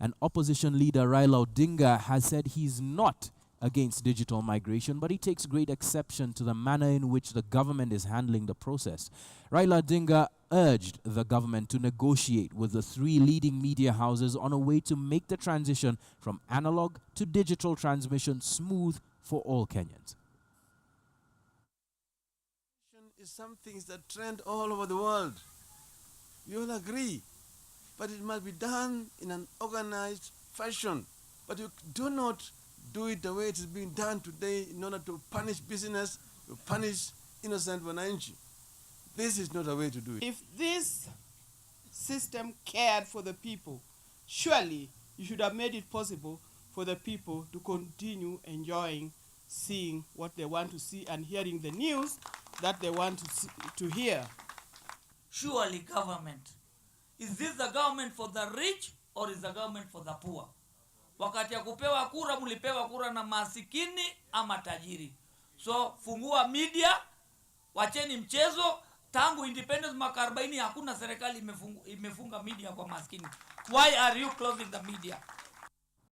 And opposition leader Raila Odinga has said he's not against digital migration, but he takes great exception to the manner in which the government is handling the process. Raila Odinga urged the government to negotiate with the 3 leading media houses on a way to make the transition from analog to digital transmission smooth for all Kenyans. Is some things that trend all over the world. We all agree. But it must be done in an organized fashion. But you do not do it the way it is being done today in order to punish business, to punish innocent wananchi. This is not a way to do it. If this system cared for the people, surely you should have made it possible for the people to continue enjoying seeing what they want to see and hearing the news that they want to hear. Surely government. Is this the government for the rich or is the government for the poor? Wakati ya kupewa kura, mulipewa kura na masikini ama tajiri. So fungua media, wacheni mchezo. Tangu independence mwaka 40 hakuna serikali imefunga media kwa maskini. Why are you closing the media?